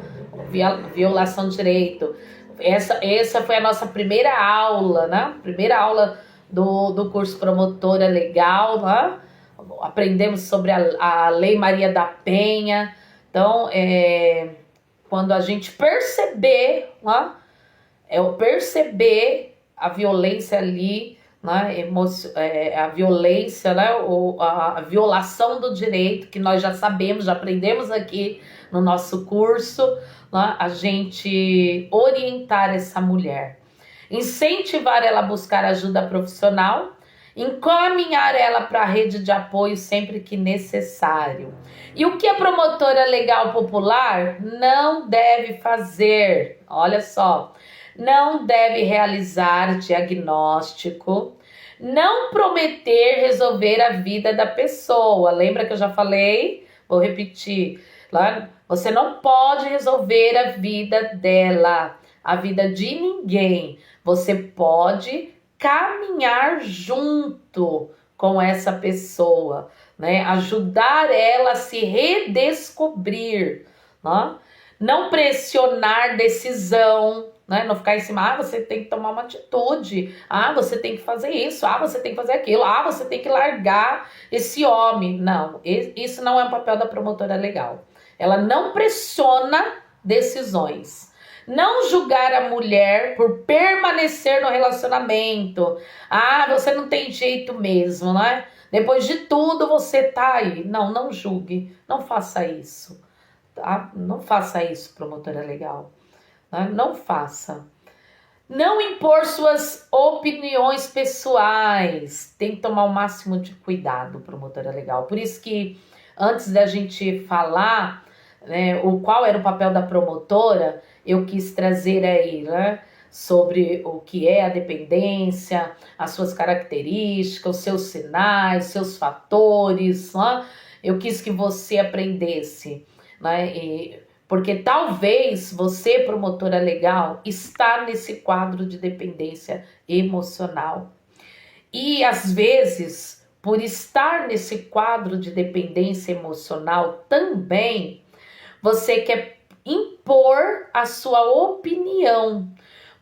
Violação de direito. Essa foi a nossa primeira aula, né? Primeira aula do curso Promotora Legal, né? Aprendemos sobre a Lei Maria da Penha. Então, quando a gente perceber, né? Perceber a violência ali, né? A violência, né? A violação do direito, que nós já sabemos, já aprendemos aqui no nosso curso, né? A gente orientar essa mulher, incentivar ela a buscar ajuda profissional, encaminhar ela para a rede de apoio sempre que necessário. E o que a promotora legal popular não deve fazer? Olha só, não deve realizar diagnóstico, não prometer resolver a vida da pessoa. Lembra que eu já falei? Vou repetir. Você não pode resolver a vida dela, a vida de ninguém. Você pode caminhar junto com essa pessoa, né? Ajudar ela a se redescobrir, né? Não pressionar decisão, né? Não ficar em cima, você tem que tomar uma atitude, você tem que fazer isso, você tem que fazer aquilo, você tem que largar esse homem. Não, isso não é o papel da promotora legal. Ela não pressiona decisões. Não julgar a mulher por permanecer no relacionamento. Você não tem jeito mesmo, né? Depois de tudo você tá aí. Não julgue. Não faça isso. Tá? Não faça isso, promotora legal. Não faça. Não impor suas opiniões pessoais. Tem que tomar o máximo de cuidado, promotora legal. Por isso que antes da gente falar, né, qual era o papel da promotora, eu quis trazer aí, né, sobre o que é a dependência, as suas características, os seus sinais, seus fatores, né? Eu quis que você aprendesse, né? Porque talvez você, promotora legal, está nesse quadro de dependência emocional. E às vezes, por estar nesse quadro de dependência emocional também, você quer impor a sua opinião,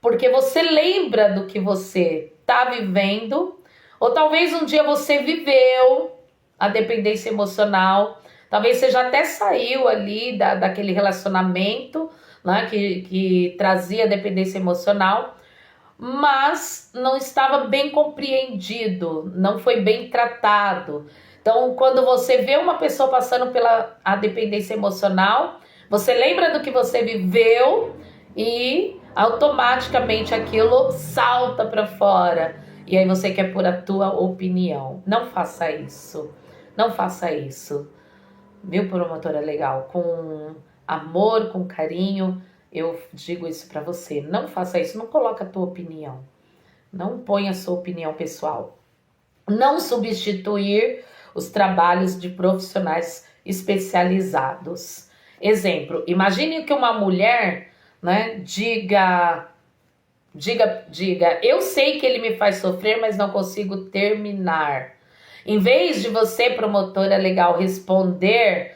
porque você lembra do que você está vivendo, ou talvez um dia você viveu a dependência emocional, talvez você já até saiu ali daquele relacionamento, né, que trazia dependência emocional, mas não estava bem compreendido, não foi bem tratado. Então, quando você vê uma pessoa passando pela dependência emocional, você lembra do que você viveu e automaticamente aquilo salta para fora. E aí você quer pôr a tua opinião. Não faça isso. Não faça isso. Viu, promotora legal? Com amor, com carinho, eu digo isso para você. Não faça isso. Não coloque a tua opinião. Não ponha a sua opinião pessoal. Não substituir os trabalhos de profissionais especializados. Exemplo, imagine que uma mulher, né, diga, eu sei que ele me faz sofrer, mas não consigo terminar. Em vez de você, promotora legal, responder,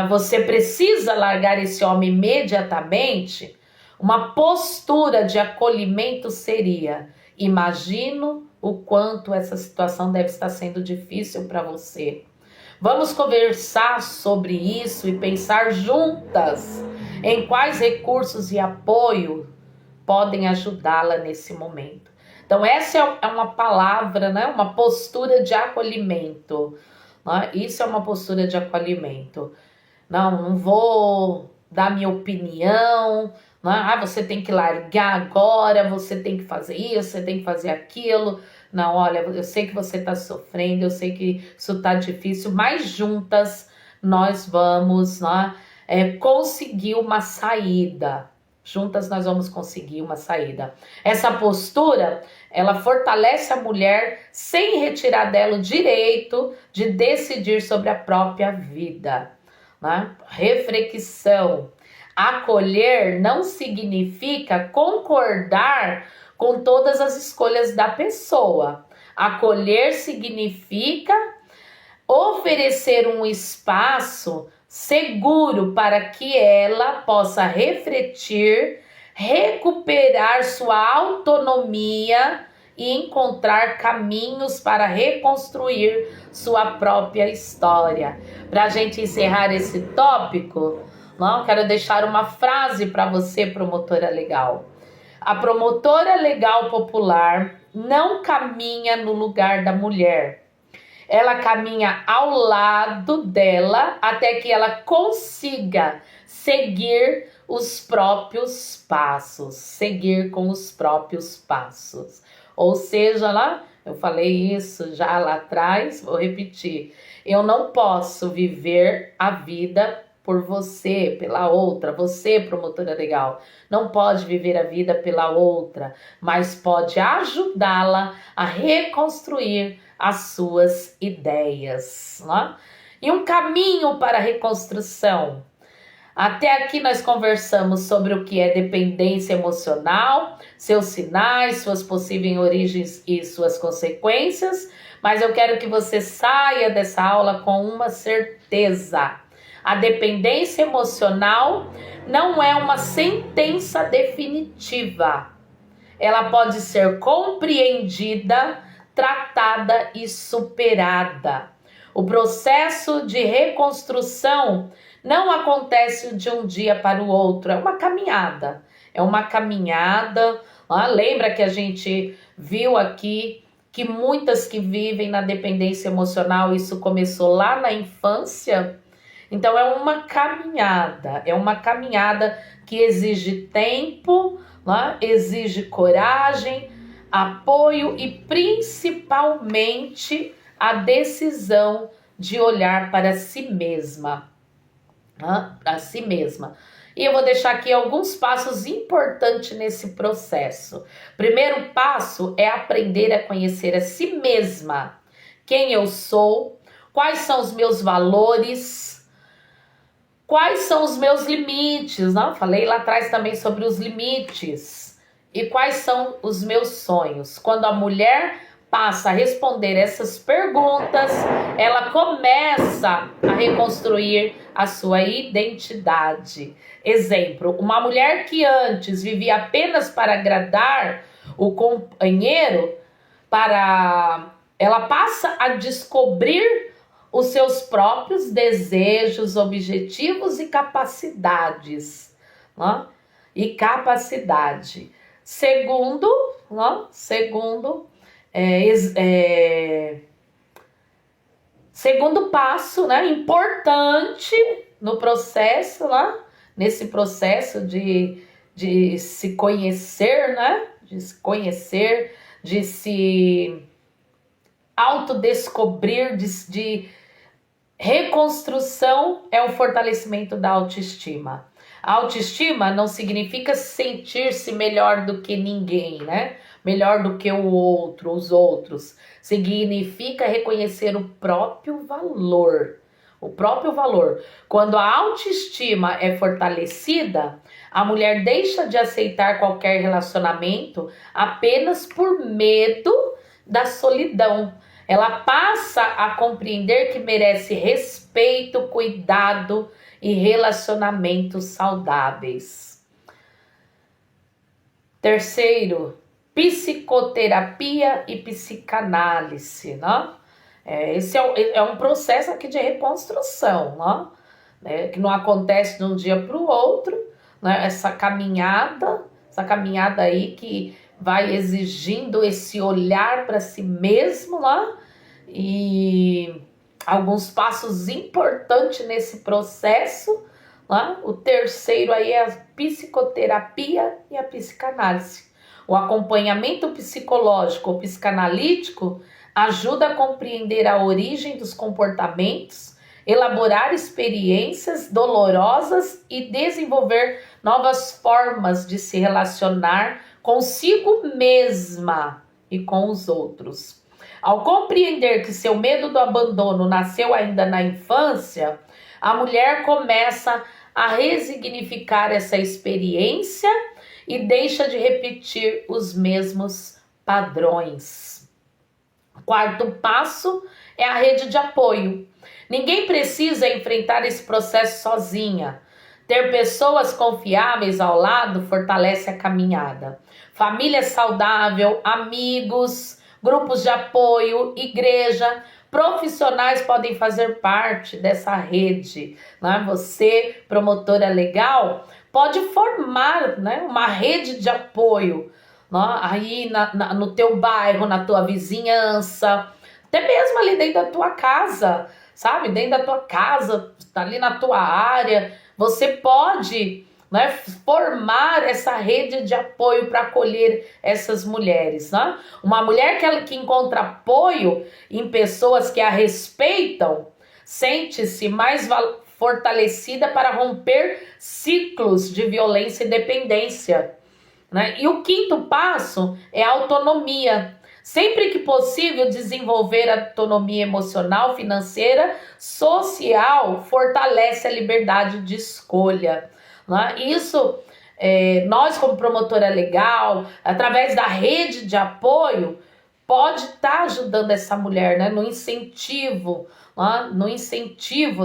você precisa largar esse homem imediatamente, uma postura de acolhimento seria: imagino o quanto essa situação deve estar sendo difícil para você. Vamos conversar sobre isso e pensar juntas em quais recursos e apoio podem ajudá-la nesse momento. Então essa é uma palavra, né? Uma postura de acolhimento. Né? Isso é uma postura de acolhimento. Não vou dar minha opinião, né? Ah, você tem que largar agora, você tem que fazer isso, você tem que fazer aquilo. Não, olha, eu sei que você está sofrendo, eu sei que isso está difícil, mas juntas nós vamos, né, conseguir uma saída. Juntas nós vamos conseguir uma saída. Essa postura, ela fortalece a mulher sem retirar dela o direito de decidir sobre a própria vida, né? Reflexão. Acolher não significa concordar com todas as escolhas da pessoa. Acolher significa oferecer um espaço seguro para que ela possa refletir, recuperar sua autonomia e encontrar caminhos para reconstruir sua própria história. Para a gente encerrar esse tópico, não, quero deixar uma frase para você, promotora legal. A promotora legal popular não caminha no lugar da mulher. Ela caminha ao lado dela até que ela consiga seguir os próprios passos, seguir com os próprios passos. Ou seja, lá, eu falei isso já lá atrás, vou repetir. Eu não posso viver a vida por você, pela outra. Você, promotora legal, não pode viver a vida pela outra, mas pode ajudá-la a reconstruir as suas ideias, né? E um caminho para a reconstrução. Até aqui nós conversamos sobre o que é dependência emocional, seus sinais, suas possíveis origens e suas consequências, mas eu quero que você saia dessa aula com uma certeza. A dependência emocional não é uma sentença definitiva. Ela pode ser compreendida, tratada e superada. O processo de reconstrução não acontece de um dia para o outro, é uma caminhada. É uma caminhada. Lembra que a gente viu aqui que muitas que vivem na dependência emocional, isso começou lá na infância? Então é uma caminhada que exige tempo, né? Exige coragem, apoio e principalmente a decisão de olhar para si mesma, né? Para si mesma. E eu vou deixar aqui alguns passos importantes nesse processo. Primeiro passo é aprender a conhecer a si mesma. Quem eu sou, quais são os meus valores, quais são os meus limites, não? Falei lá atrás também sobre os limites. E quais são os meus sonhos? Quando a mulher passa a responder essas perguntas, ela começa a reconstruir a sua identidade. Exemplo, uma mulher que antes vivia apenas para agradar o companheiro, ela passa a descobrir os seus próprios desejos, objetivos e capacidades, né? Segundo passo, né, importante no processo, né, nesse processo de se conhecer, né, de se autodescobrir, de reconstrução, é o fortalecimento da autoestima. A autoestima não significa sentir-se melhor do que ninguém, né? Melhor do que o outro, os outros. Significa reconhecer o próprio valor. O próprio valor. Quando a autoestima é fortalecida, a mulher deixa de aceitar qualquer relacionamento apenas por medo da solidão. Ela passa a compreender que merece respeito, cuidado e relacionamentos saudáveis. Terceiro, psicoterapia e psicanálise, né? Esse é um processo aqui de reconstrução, né? Que não acontece de um dia para o outro, né? Essa caminhada aí que vai exigindo esse olhar para si mesmo, né? E alguns passos importantes nesse processo, né? O terceiro aí é a psicoterapia e a psicanálise. O acompanhamento psicológico ou psicanalítico ajuda a compreender a origem dos comportamentos, elaborar experiências dolorosas e desenvolver novas formas de se relacionar consigo mesma e com os outros. Ao compreender que seu medo do abandono nasceu ainda na infância, a mulher começa a resignificar essa experiência e deixa de repetir os mesmos padrões. Quarto passo é a rede de apoio. Ninguém precisa enfrentar esse processo sozinha. Ter pessoas confiáveis ao lado fortalece a caminhada. Família saudável, amigos, grupos de apoio, igreja, profissionais podem fazer parte dessa rede. Né? Você, promotora legal, pode formar, né, uma rede de apoio, né, aí no teu bairro, na tua vizinhança, até mesmo ali dentro da tua casa, sabe? Dentro da tua casa, ali na tua área, você pode, né, formar essa rede de apoio para acolher essas mulheres. Né? Uma mulher que encontra apoio em pessoas que a respeitam, sente-se mais fortalecida para romper ciclos de violência e dependência. Né? E o quinto passo é a autonomia. Sempre que possível, desenvolver a autonomia emocional, financeira, social, fortalece a liberdade de escolha. Né? Isso, nós como promotora legal, através da rede de apoio, pode estar ajudando essa mulher, né, no incentivo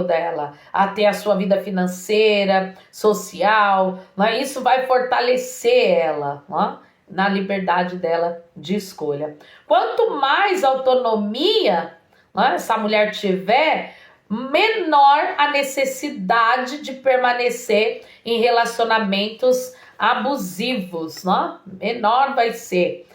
dela a ter a sua vida financeira, social, né? Isso vai fortalecer ela, né, na liberdade dela de escolha. Quanto mais autonomia, né, essa mulher tiver, menor a necessidade de permanecer em relacionamentos abusivos, né? Menor vai ser.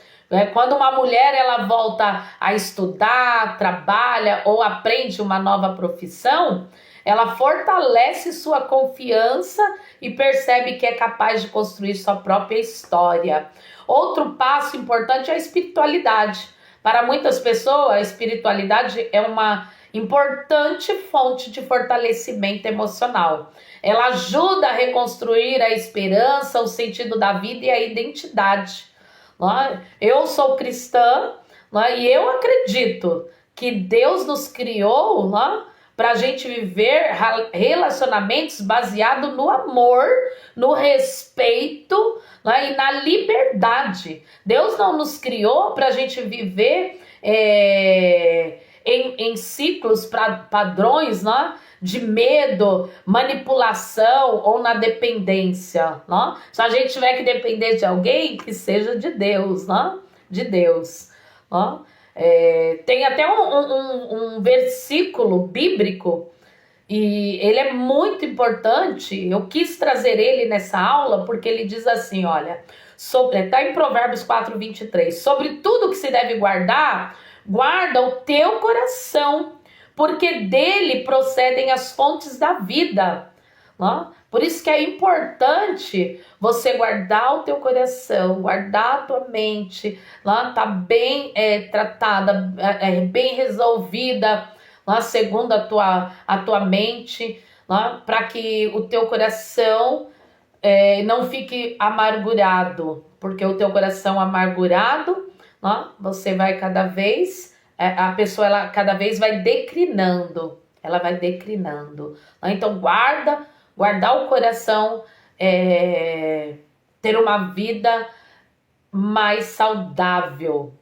Quando uma mulher ela volta a estudar, trabalha ou aprende uma nova profissão, ela fortalece sua confiança e percebe que é capaz de construir sua própria história. Outro passo importante é a espiritualidade. Para muitas pessoas, a espiritualidade é uma importante fonte de fortalecimento emocional. Ela ajuda a reconstruir a esperança, o sentido da vida e a identidade. Eu sou cristã, e eu acredito que Deus nos criou para a gente viver relacionamentos baseados no amor, no respeito, e na liberdade. Deus não nos criou para a gente viver em ciclos, padrões, de medo, manipulação ou na dependência. Se a gente tiver que depender de alguém, que seja de Deus, de Deus. Tem até um versículo bíblico e ele é muito importante. Eu quis trazer ele nessa aula porque ele diz assim, olha, está em Provérbios 4:23, sobre tudo que se deve guarda o teu coração, porque dele procedem as fontes da vida. Por isso que é importante você guardar o teu coração, guardar a tua mente, tá bem tratada, bem resolvida, segundo a tua mente, para que o teu coração não fique amargurado, porque o teu coração amargurado, você vai cada vez, a pessoa ela cada vez vai declinando, ela vai declinando. Então guardar o coração, ter uma vida mais saudável,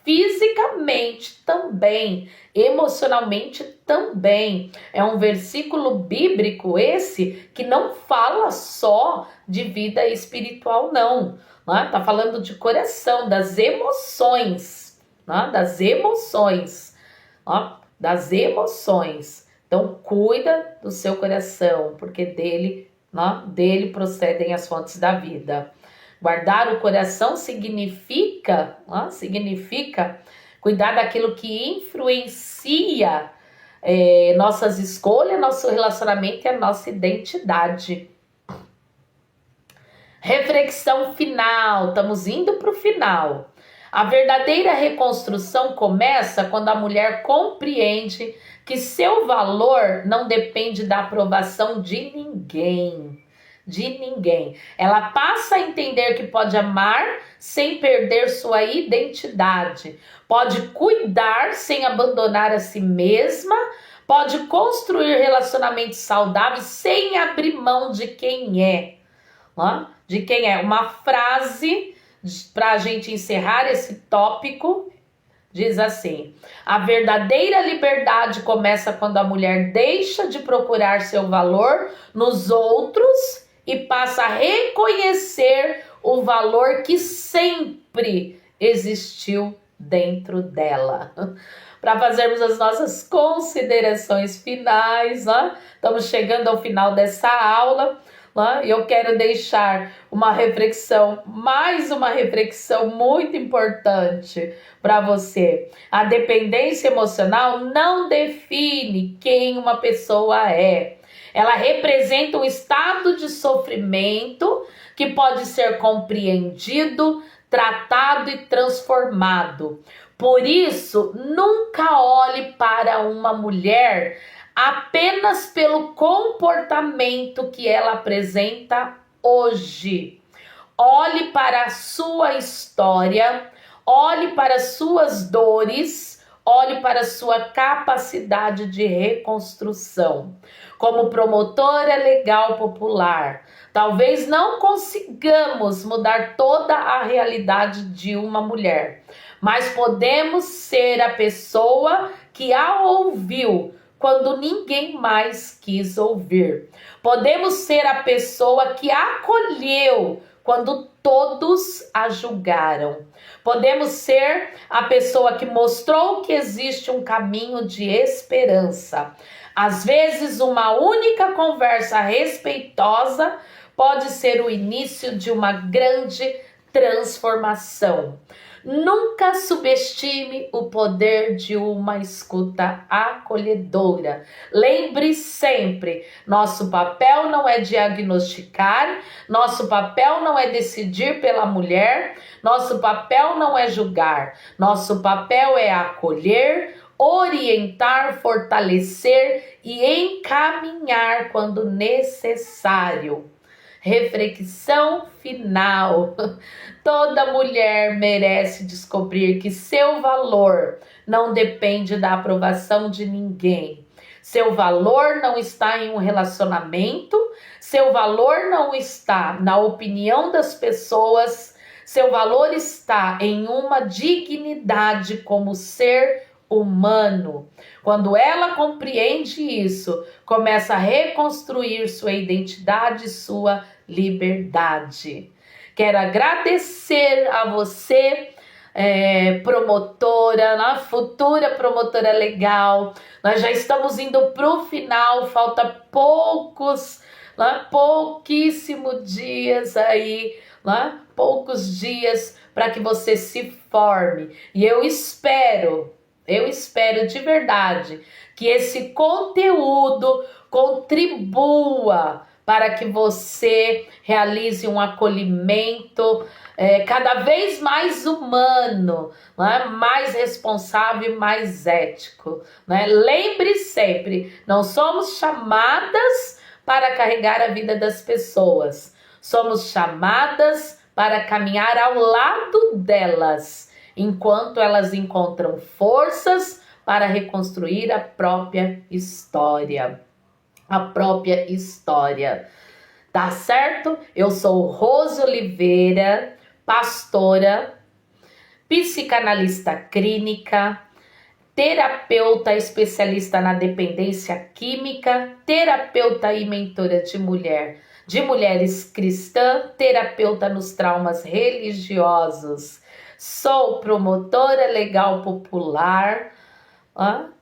fisicamente também, emocionalmente também. É um versículo bíblico esse que não fala só de vida espiritual, não. Tá falando de coração, das emoções, das emoções, das emoções. Então cuida do seu coração, porque dele procedem as fontes da vida. Guardar o coração significa cuidar daquilo que influencia nossas escolhas, nosso relacionamento e a nossa identidade. Reflexão final, estamos indo para o final. A verdadeira reconstrução começa quando a mulher compreende que seu valor não depende da aprovação de ninguém. De ninguém. Ela passa a entender que pode amar sem perder sua identidade, pode cuidar sem abandonar a si mesma, pode construir relacionamentos saudáveis sem abrir mão de quem é. De quem é. Uma frase para a gente encerrar esse tópico diz assim: a verdadeira liberdade começa quando a mulher deixa de procurar seu valor nos outros e passa a reconhecer o valor que sempre existiu dentro dela. Para fazermos as nossas considerações finais, estamos chegando ao final dessa aula. Eu quero deixar mais uma reflexão muito importante para você. A dependência emocional não define quem uma pessoa é. Ela representa um estado de sofrimento que pode ser compreendido, tratado e transformado. Por isso, nunca olhe para uma mulher apenas pelo comportamento que ela apresenta hoje. Olhe para a sua história, olhe para as suas dores, olhe para a sua capacidade de reconstrução. Como promotora legal popular, talvez não consigamos mudar toda a realidade de uma mulher, mas podemos ser a pessoa que a ouviu quando ninguém mais quis ouvir. Podemos ser a pessoa que acolheu quando todos a julgaram. Podemos ser a pessoa que mostrou que existe um caminho de esperança. Às vezes, uma única conversa respeitosa pode ser o início de uma grande transformação. Nunca subestime o poder de uma escuta acolhedora. Lembre sempre, nosso papel não é diagnosticar, nosso papel não é decidir pela mulher, nosso papel não é julgar, nosso papel é acolher, orientar, fortalecer e encaminhar quando necessário. Reflexão final. Toda mulher merece descobrir que seu valor não depende da aprovação de ninguém. Seu valor não está em um relacionamento, seu valor não está na opinião das pessoas, seu valor está em uma dignidade como ser humano. Quando ela compreende isso, começa a reconstruir sua identidade, sua liberdade. Quero agradecer a você, promotora, futura promotora legal. Nós já estamos indo para o final, falta pouquíssimos dias aí, poucos dias para que você se forme. E eu espero de verdade que esse conteúdo contribua para que você realize um acolhimento cada vez mais humano, mais responsável e mais ético. Lembre sempre, não somos chamadas para carregar a vida das pessoas, somos chamadas para caminhar ao lado delas, enquanto elas encontram forças para reconstruir a própria história. Tá certo? Eu sou Rose Oliveira, pastora, psicanalista clínica, terapeuta especialista na dependência química, terapeuta e mentora de mulheres cristãs, terapeuta nos traumas religiosos. Sou promotora legal popular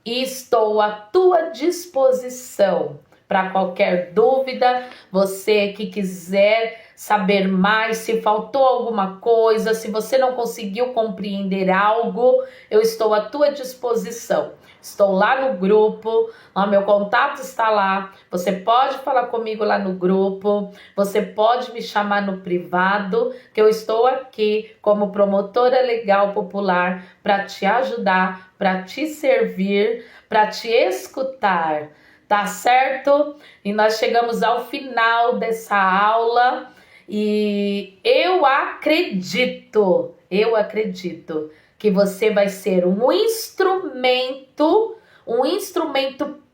e estou à tua disposição para qualquer dúvida. Você que quiser saber mais, se faltou alguma coisa, se você não conseguiu compreender algo, eu estou à tua disposição. Estou lá no grupo, meu contato está lá. Você pode falar comigo lá no grupo, você pode me chamar no privado, que eu estou aqui como promotora legal popular para te ajudar, para te servir, para te escutar, tá certo? E nós chegamos ao final dessa aula e eu acredito que você vai ser um instrumento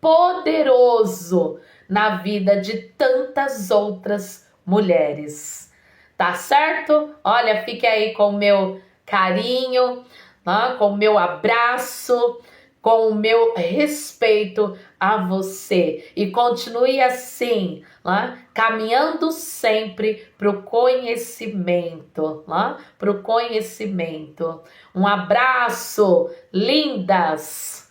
poderoso na vida de tantas outras mulheres. Tá certo? Olha, fique aí com o meu carinho, com o meu abraço, com o meu respeito a você. E continue assim, caminhando sempre para o conhecimento, Um abraço, lindas!